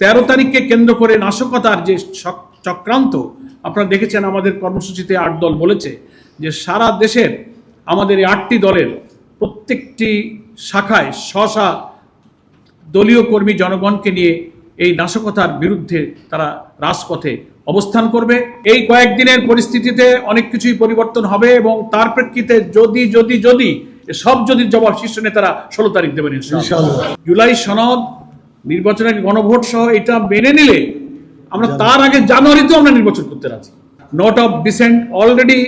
13 তারিখকে কেন্দ্র করে নাশকতার যে চক্রান্ত আপনারা দেখেছেন, আমাদের কর্মসূচিতে 8 দল বলেছে যে সারা দেশের আমাদের এই 8টি দলের প্রত্যেকটি শাখায় স্ব-স্ব দলীয় কর্মী জনগণকে নিয়ে এই নাশকতার বিরুদ্ধে তারা রাজপথে অবস্থান করবে। এই কয়েকদিনের পরিস্থিতিতে অনেক কিছুই পরিবর্তন হবে এবং তার প্রেক্ষিতে যদি সব জবাব শীর্ষ নেতারা 16 তারিখ দেবেন ইনশাআল্লাহ। জুলাই সনদ, নির্বাচনের গণভোট সহ এটা মেনে নিলে আমরা তার আগে জানুয়ারিতেও আমরা নির্বাচন করতে রাজি। নোট অফ ডিসেন্ট অলরেডি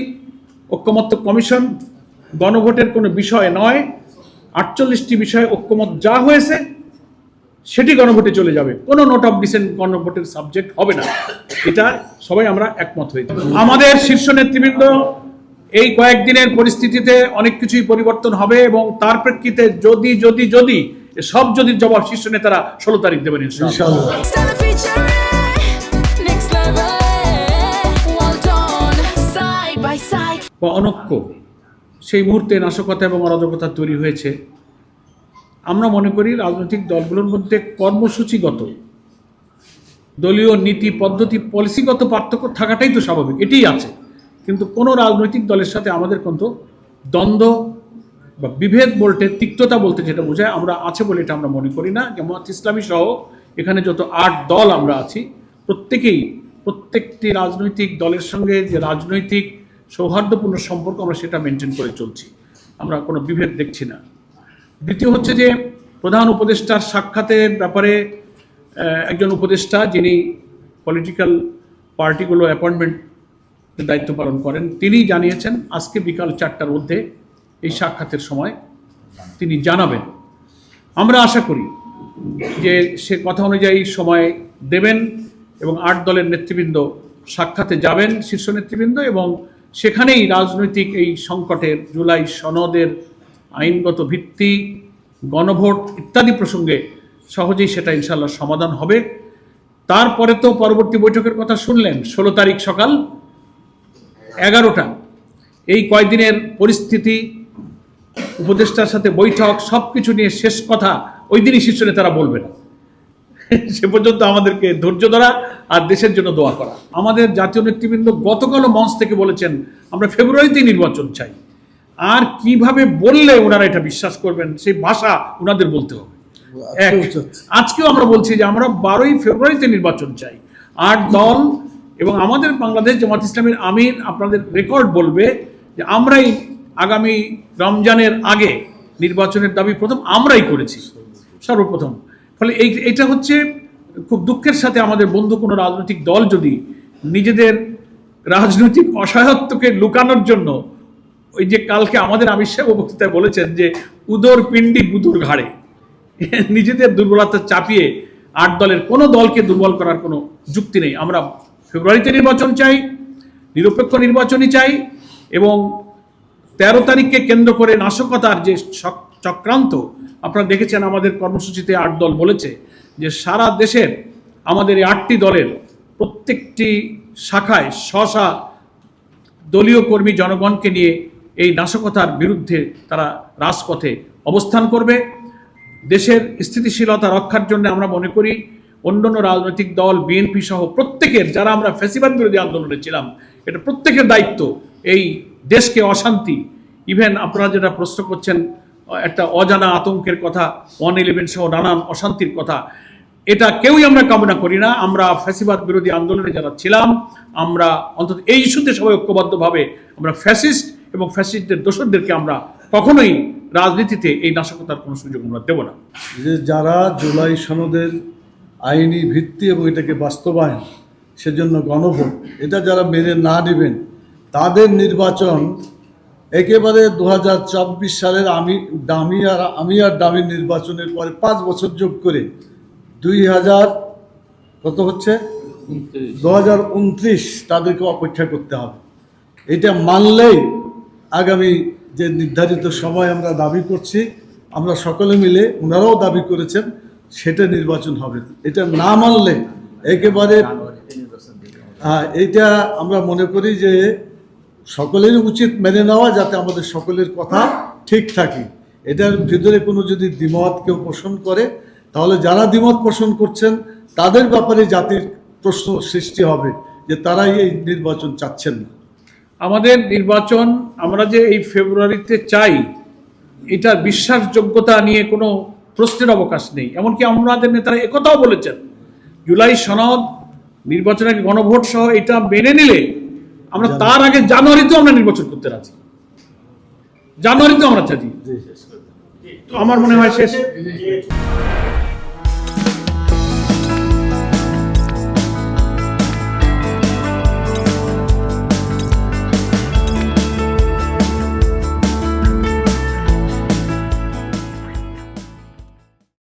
ঐক্যমত্য কমিশন, গণভোটের কোনো বিষয় নয়, 48টি বিষয়ে ঐক্যমত যা হয়েছে সেটি গণভোটে চলে যাবে, কোনো নোট অফ ডিসেন্ট গণভোটের সাবজেক্ট হবে না। এটা সবাই আমরা একমত হয়েছি। আমাদের শীর্ষ নেতৃবৃন্দ এই কয়েকদিনের পরিস্থিতিতে অনেক কিছুই পরিবর্তন হবে এবং তার প্রেক্ষিতে যদি সব জবাব শীর্ষ নেতারা 16 তারিখ দেবেন ইনশাআল্লাহ। অনৈক্য সেই মুহূর্তে নাশকতা এবং অরাজকতা তৈরি হয়েছে। আমরা মনে করি রাজনৈতিক দলগুলোর মধ্যে কর্মসূচিগত, দলীয় নীতি, পদ্ধতি, পলিসিগত পার্থক্য থাকাটাই তো স্বাভাবিক, এটাই আছে। কিন্তু কোনো রাজনৈতিক দলের সাথে আমাদের কিন্তু দ্বন্দ্ব বা বিভেদ বলতে, তিক্ততা বলতে যেটা বোঝায়, আমরা আছে বলে এটা আমরা মনে করি না। জামায়াত ইসলামী সহ এখানে যত 8 দল আমরা আছি, প্রত্যেকটি রাজনৈতিক দলের সঙ্গে যে রাজনৈতিক সৌহার্দ্যপূর্ণ সম্পর্ক আমরা সেটা মেনটেন করে চলছি, আমরা কোনো বিভেদ দেখছি না। দ্বিতীয় হচ্ছে যে প্রধান উপদেষ্টার সাক্ষাতের ব্যাপারে একজন উপদেষ্টা যিনি পলিটিক্যাল পার্টিগুলো অ্যাপয়েন্টমেন্টের দায়িত্ব পালন করেন, তিনি জানিয়েছেন আজকে বিকাল 4টার মধ্যে এই সাক্ষাতের সময় তিনি জানাবেন। আমরা আশা করি যে সে কথা অনুযায়ী সময় দেবেন এবং 8 দলের নেতৃবৃন্দ সাক্ষাতে যাবেন, শীর্ষ নেতৃবৃন্দ, এবং সেখানেই রাজনৈতিক এই সংকটের, জুলাই সনদের আইনগত ভিত্তি, গণভোট ইত্যাদি প্রসঙ্গে সহজেই সেটা ইনশাআল্লাহ সমাধান হবে। তারপরে তো পরবর্তী বৈঠকের কথা শুনলেন, 16 তারিখ সকাল 11টা। এই কয়েকদিনের পরিস্থিতি, উপদেষ্টার সাথে বৈঠক, সব কিছু নিয়ে শেষ কথা ওই দিনই শীর্ষ নেতারা বলবেন। সে পর্যন্ত আমাদেরকে ধৈর্য ধরা আর দেশের জন্য দোয়া করা। আমাদের জাতীয় নেতৃবৃন্দ গতকালও মঞ্চ থেকে বলেছেন আমরা ফেব্রুয়ারিতেই নির্বাচন চাই। আর কিভাবে বললে ওনারা এটা বিশ্বাস করবেন, সেই ভাষা ওনাদের বলতে হবে। আজকেও আমরা বলছি যে আমরা 12ই ফেব্রুয়ারিতে নির্বাচন চাই। 8 দল এবং আমাদের বাংলাদেশ জামাত ইসলামীর আমির আপনাদের রেকর্ড বলবে যে আমরাই আগামী রমজানের আগে নির্বাচনের দাবি প্রথম আমরাই করেছি সর্বপ্রথম। ফলে এইটা হচ্ছে খুব দুঃখের সাথে আমাদের বন্ধু কোনো রাজনৈতিক দল যদি নিজেদের রাজনৈতিক অসহায়ত্বকে লুকানোর জন্য, ওই যে কালকে আমাদের আমির সাহেব বক্তৃতায় বলেছেন যে উদর পিণ্ডি বুদুর ঘাড়ে, নিজেদের দুর্বলতা চাপিয়ে 8 দলের কোনো দলকে দুর্বল করার কোনো যুক্তি নেই। আমরা ফেব্রুয়ারিতে নির্বাচন চাই, নিরপেক্ষ নির্বাচনই চাই, এবং 13 তারিখকে কেন্দ্র করে নাশকতার যে চক্রান্ত আপনারা দেখেছেন, আমাদের কর্মসূচিতে 8 দল বলেছে যে সারা দেশের আমাদের এই 8টি দলের প্রত্যেকটি শাখায় স্ব-স্ব দলীয় কর্মী জনগণকে নিয়ে এই নাশকতার বিরুদ্ধে তারা রাজপথে অবস্থান করবে। দেশের স্থিতিশীলতা রক্ষার জন্য আমরা মনে করি অন্যান্য রাজনৈতিক দল, বিএনপি সহ প্রত্যেকের, যারা আমরা ফ্যাসিবাদ বিরোধী আন্দোলনে ছিলাম, এটা প্রত্যেকের দায়িত্ব এই দেশকে অশান্তি, ইভেন আপনারা যেটা প্রশ্ন করছেন একটা অজানা আতঙ্কের কথা, 111 সহ নানান অশান্তির কথা, এটা কেউই আমরা কামনা করি না। আমরা ফ্যাসিবাদ বিরোধী আন্দোলনে যারা ছিলাম, আমরা অন্তত এই ইস্যুতে সবাই ঐক্যবদ্ধভাবে আমরা ফ্যাসিস্ট এবং ফ্যাসিস্টদের দোষরদেরকে আমরা কখনোই রাজনীতিতে এই নাশকতার কোনো সুযোগ আমরা দেব না। যে যারা জুলাই সনদের আইনি ভিত্তি এবং এটাকে বাস্তবায়ন, সেজন্য গণভোট, এটা যারা মেনে না নেবেন, তাদের নির্বাচন একেবারে 2024 সালের ডামির নির্বাচনের পরে 5 বছর যোগ করে 2029 তাদেরকে অপেক্ষা করতে হবে। এটা মানলেই আগামী যে নির্ধারিত সময় আমরা দাবি করছি, আমরা সকলে মিলে, ওনারাও দাবি করেছেন, সেটা নির্বাচন হবে। এটা না মানলে একেবারে এইটা আমরা মনে করি যে সকলেরই উচিত মেনে নেওয়া, যাতে আমাদের সকলের কথা ঠিক থাকে। এটার ভিতরে কোনো যদি দ্বিমত কেউ পোষণ করে, তাহলে যারা দ্বিমত পোষণ করছেন তাদের ব্যাপারে জাতির প্রশ্ন সৃষ্টি হবে যে তারাই এই নির্বাচন চাচ্ছেন না। আমাদের নির্বাচন আমরা যে এই ফেব্রুয়ারিতে চাই, এটা বিশ্বাসযোগ্যতা নিয়ে কোনো প্রশ্নের অবকাশ নেই। এমনকি আমাদের নেতারা একথাও বলেছেন, জুলাই সনদ, নির্বাচনের আগে গণভোট সহ এটা মেনে নিলে আমরা তার আগে জানুয়ারিতেও আমরা নির্বাচন করতে রাজি, জানুয়ারিতেও আমরা চাই। তো আমার মনে হয় শেষ